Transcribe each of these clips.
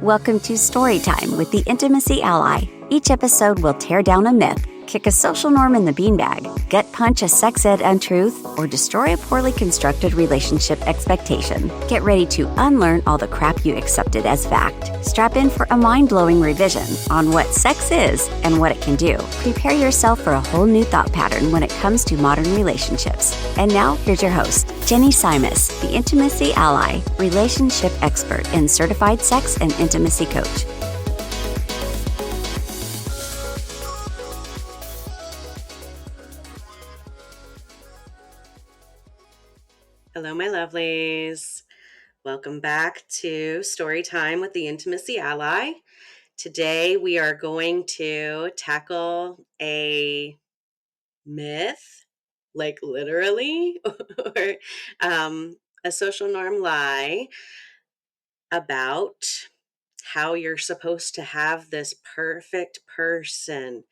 Welcome to Storytime with the Intimacy Ally. Each episode will tear down a myth, kick a social norm in the beanbag, gut punch a sex ed untruth, or destroy a poorly constructed relationship expectation. Get ready to unlearn all the crap you accepted as fact. Strap in for a mind-blowing revision on what sex is and what it can do. Prepare yourself for a whole new thought pattern when it comes to modern relationships. And now, here's your host, Jeni Simas, the Intimacy Ally, relationship expert and certified sex and intimacy coach. Hello, my lovelies. Welcome back to Storytime with the Intimacy Ally. Today we are going to tackle a myth, like literally, or a social norm lie about how you're supposed to have this perfect person,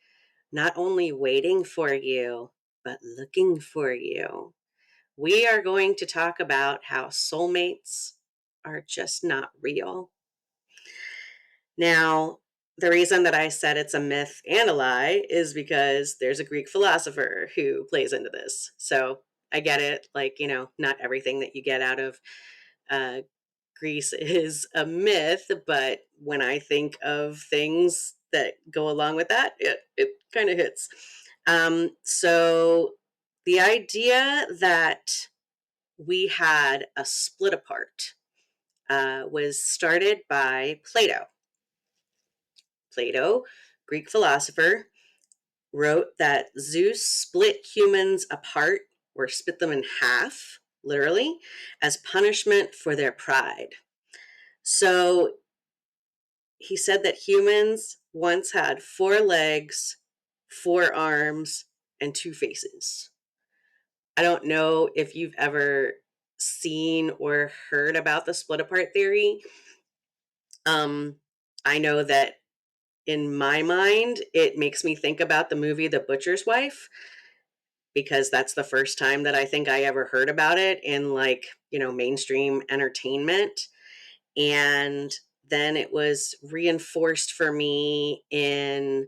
not only waiting for you, but looking for you. We are going to talk about how soulmates are just not real. Now, the reason that I said it's a myth and a lie is because there's a Greek philosopher who plays into this. So I get it. Like, not everything that you get out of uh, Greece is a myth, but when I think of things that go along with that, it kind of hits. So the idea that we had a split apart was started by Plato. Plato, Greek philosopher, wrote that Zeus split humans apart or split them in half, literally, as punishment for their pride. So he said that humans once had 4 legs, 4 arms, and 2 faces. I don't know if you've ever seen or heard about the split apart theory. I know that in my mind, it makes me think about the movie The Butcher's Wife, because that's the first time that I think I ever heard about it in mainstream entertainment. And then it was reinforced for me in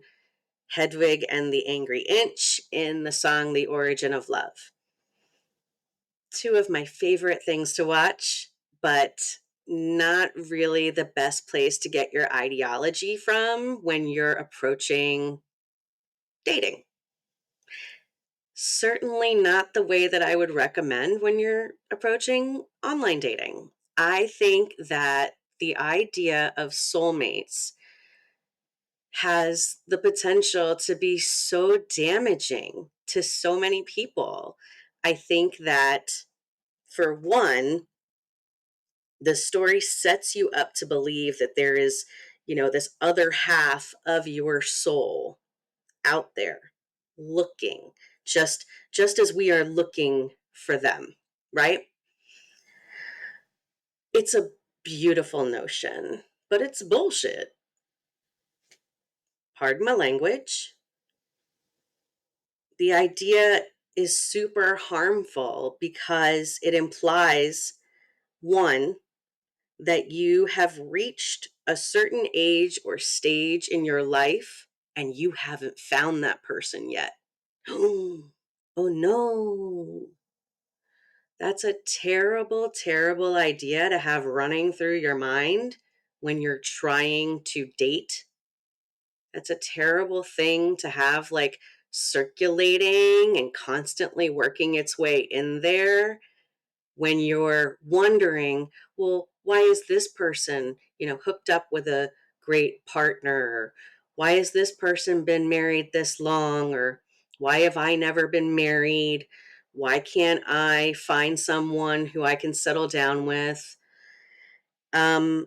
Hedwig and the Angry Inch in the song The Origin of Love. 2 of my favorite things to watch, but not really the best place to get your ideology from when you're approaching dating. Certainly not the way that I would recommend when you're approaching online dating. I think that the idea of soulmates has the potential to be so damaging to so many people. I think that, for one, the story sets you up to believe that there is, this other half of your soul out there looking, just as we are looking for them, right? It's a beautiful notion, but it's bullshit. Pardon my language. The idea is super harmful because it implies, one, that you have reached a certain age or stage in your life and you haven't found that person yet. Oh no. That's a terrible, terrible idea to have running through your mind when you're trying to date. That's a terrible thing to have circulating and constantly working its way in there when you're wondering, well, why is this person, hooked up with a great partner? Why has this person been married this long? Or why have I never been married? Why can't I find someone who I can settle down with? I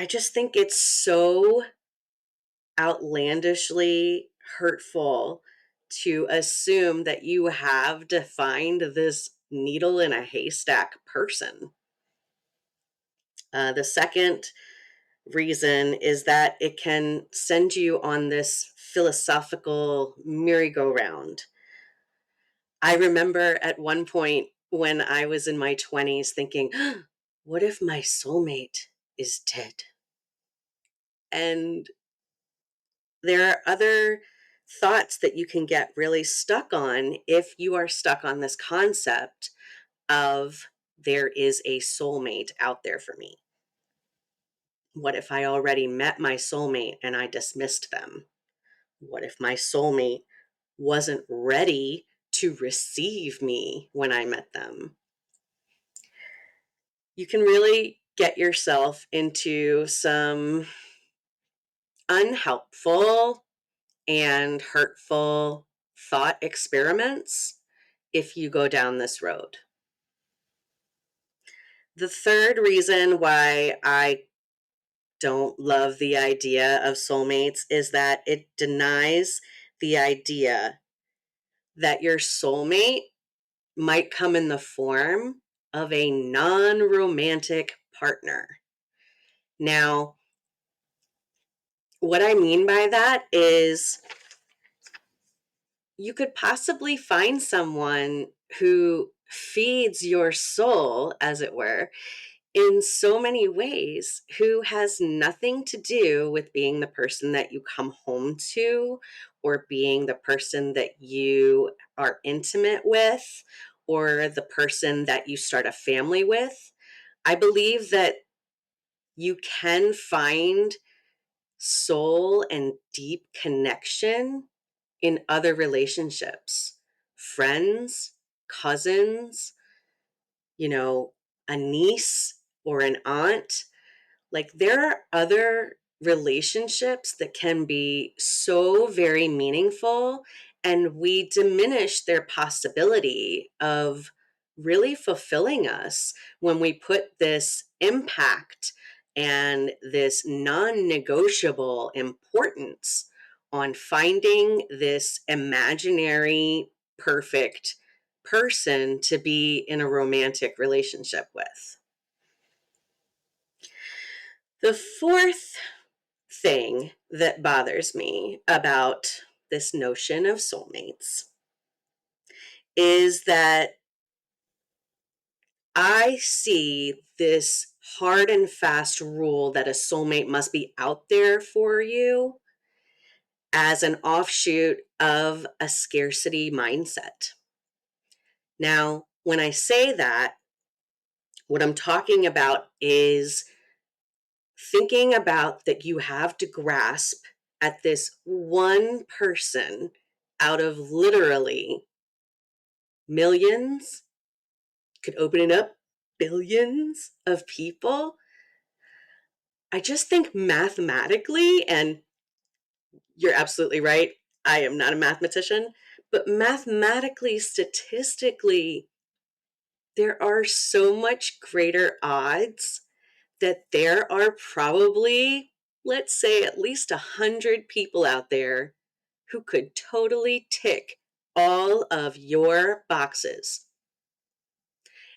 just think it's so outlandishly hurtful to assume that you have defined this needle in a haystack person. The second reason is that it can send you on this philosophical merry-go-round. I remember at one point when I was in my 20s thinking, what if my soulmate is dead? And there are other thoughts that you can get really stuck on if you are stuck on this concept of there is a soulmate out there for me. What if I already met my soulmate and I dismissed them? What if my soulmate wasn't ready to receive me when I met them? You can really get yourself into some unhelpful and hurtful thought experiments if you go down this road. The third reason why I don't love the idea of soulmates is that it denies the idea that your soulmate might come in the form of a non-romantic partner. Now, what I mean by that is you could possibly find someone who feeds your soul, as it were, in so many ways, who has nothing to do with being the person that you come home to or being the person that you are intimate with or the person that you start a family with. I believe that you can find soul and deep connection in other relationships, friends, cousins, a niece or an aunt. Like, there are other relationships that can be so very meaningful, and we diminish their possibility of really fulfilling us when we put this impact and this non-negotiable importance on finding this imaginary perfect person to be in a romantic relationship with. The fourth thing that bothers me about this notion of soulmates is that I see this hard and fast rule that a soulmate must be out there for you as an offshoot of a scarcity mindset. Now, when I say that, what I'm talking about is thinking about that you have to grasp at this one person out of literally millions, could open it up, billions of people. I just think mathematically, and you're absolutely right, I am not a mathematician, but mathematically, statistically, there are so much greater odds that there are probably, let's say, at least 100 people out there who could totally tick all of your boxes.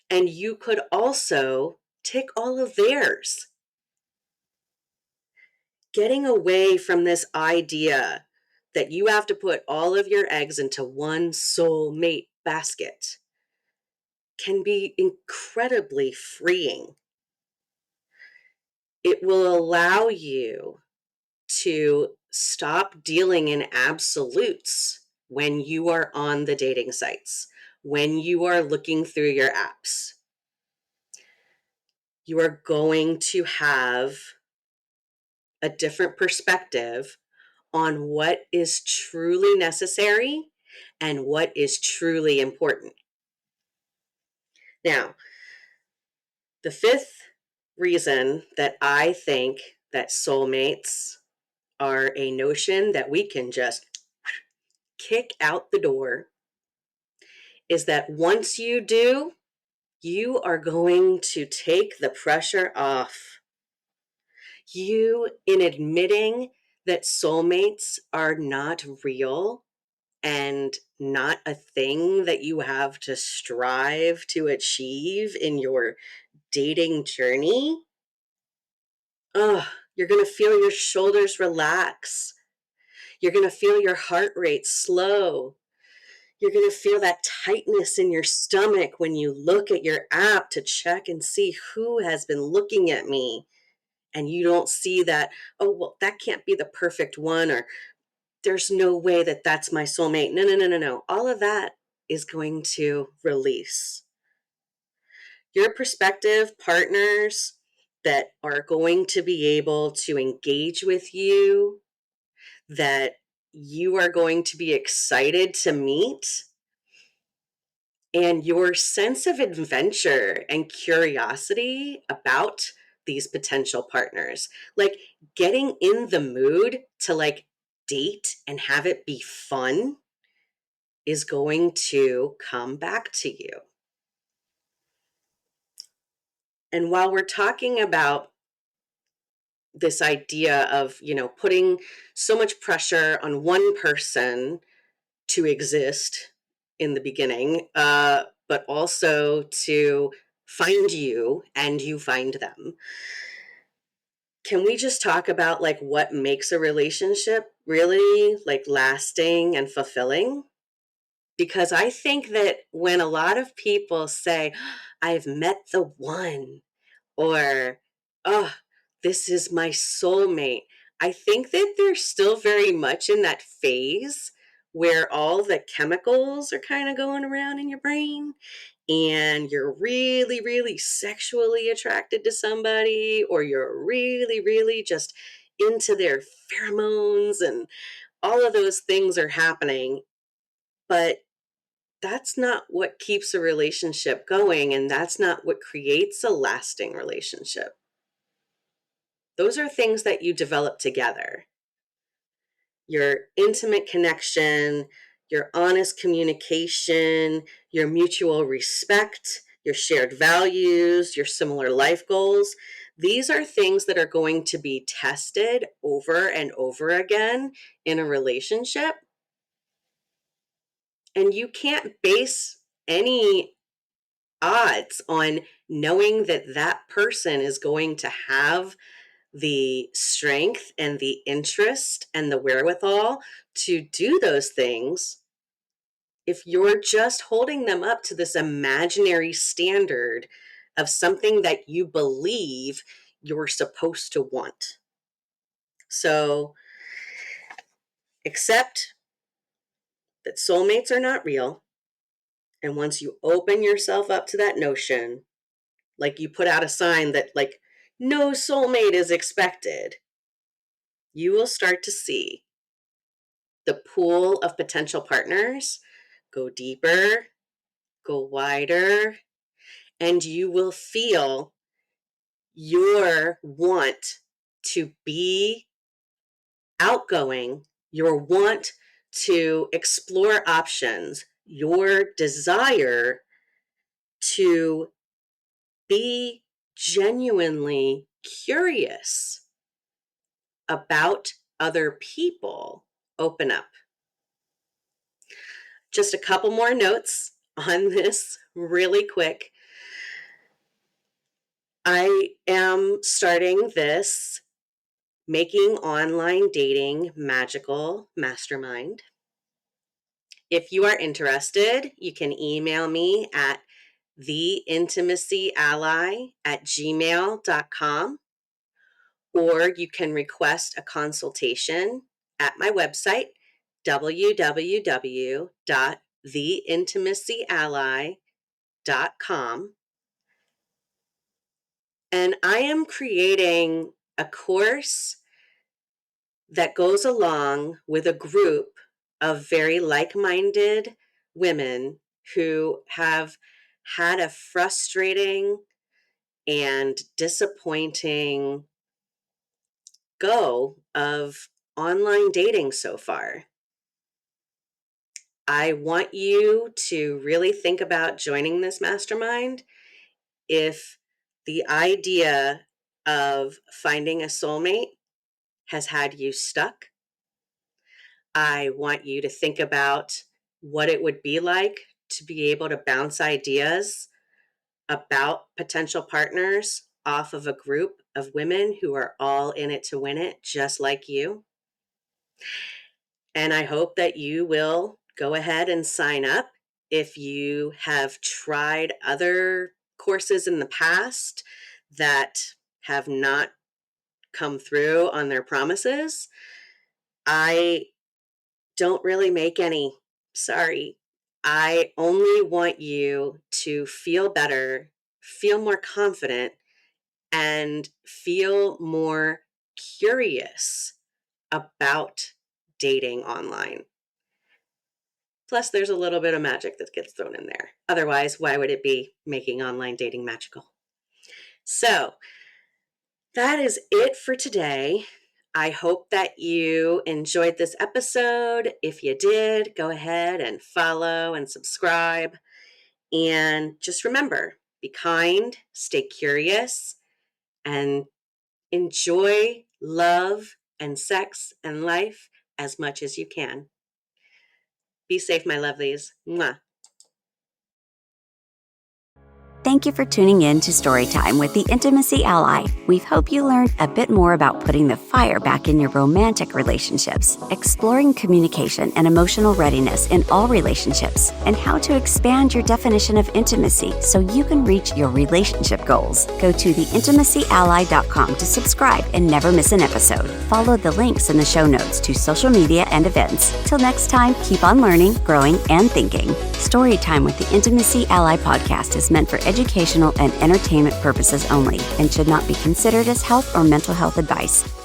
And you could also tick all of theirs. Getting away from this idea that you have to put all of your eggs into one soulmate basket can be incredibly freeing. It will allow you to stop dealing in absolutes when you are on the dating sites, when you are looking through your apps. You are going to have a different perspective on what is truly necessary and what is truly important. Now, the fifth reason that I think that soulmates are a notion that we can just kick out the door is that once you do, you are going to take the pressure off. You, in admitting that soulmates are not real and not a thing that you have to strive to achieve in your dating journey, you're going to feel your shoulders relax. You're going to feel your heart rate slow. You're going to feel that tightness in your stomach when you look at your app to check and see who has been looking at me and you don't see that, oh, well, that can't be the perfect one, or there's no way that that's my soulmate. No, no, no, no, no. All of that is going to release. Your prospective partners that are going to be able to engage with you, that you are going to be excited to meet, and your sense of adventure and curiosity about these potential partners, like getting in the mood to like date and have it be fun, is going to come back to you. And while we're talking about this idea of, putting so much pressure on one person to exist in the beginning, but also to find you and you find them, can we just talk about like what makes a relationship really like lasting and fulfilling? Because I think that when a lot of people say, I've met the one, or, oh, this is my soulmate, I think that they're still very much in that phase where all the chemicals are kind of going around in your brain, and you're really, really sexually attracted to somebody, or you're really, really just into their pheromones, and all of those things are happening. But that's not what keeps a relationship going, and that's not what creates a lasting relationship. Those are things that you develop together. Your intimate connection, your honest communication, your mutual respect, your shared values, your similar life goals. These are things that are going to be tested over and over again in a relationship. And you can't base any odds on knowing that that person is going to have the strength and the interest and the wherewithal to do those things if you're just holding them up to this imaginary standard of something that you believe you're supposed to want. So accept that soulmates are not real. And once you open yourself up to that notion, like you put out a sign that like no soulmate is expected, you will start to see the pool of potential partners go deeper, go wider, and you will feel your want to be outgoing, your want to explore options, your desire to be genuinely curious about other people open up. Just a couple more notes on this really quick. I am starting this Making Online Dating Magical Mastermind. If you are interested, you can email me at theintimacyally@gmail.com, or you can request a consultation at my website, www.theintimacyally.com. And I am creating a course that goes along with a group of very like-minded women who have had a frustrating and disappointing go of online dating so far. I want you to really think about joining this mastermind if the idea of finding a soulmate has had you stuck. I want you to think about what it would be like to be able to bounce ideas about potential partners off of a group of women who are all in it to win it, just like you. And I hope that you will go ahead and sign up. If you have tried other courses in the past that have not come through on their promises. I don't really make any. Sorry. I only want you to feel better, feel more confident, and feel more curious about dating online. Plus, there's a little bit of magic that gets thrown in there. Otherwise, why would it be making online dating magical? So, that is it for today. I hope that you enjoyed this episode. If you did, go ahead and follow and subscribe. And just remember, be kind, stay curious, and enjoy love and sex and life as much as you can. Be safe, my lovelies. Mwah. Thank you for tuning in to Storytime with the Intimacy Ally. We hope you learned a bit more about putting the fire back in your romantic relationships, exploring communication and emotional readiness in all relationships, and how to expand your definition of intimacy so you can reach your relationship goals. Go to theintimacyally.com to subscribe and never miss an episode. Follow the links in the show notes to social media and events. Till next time, keep on learning, growing, and thinking. Storytime with the Intimacy Ally podcast is meant for educational and entertainment purposes only and should not be considered as health or mental health advice.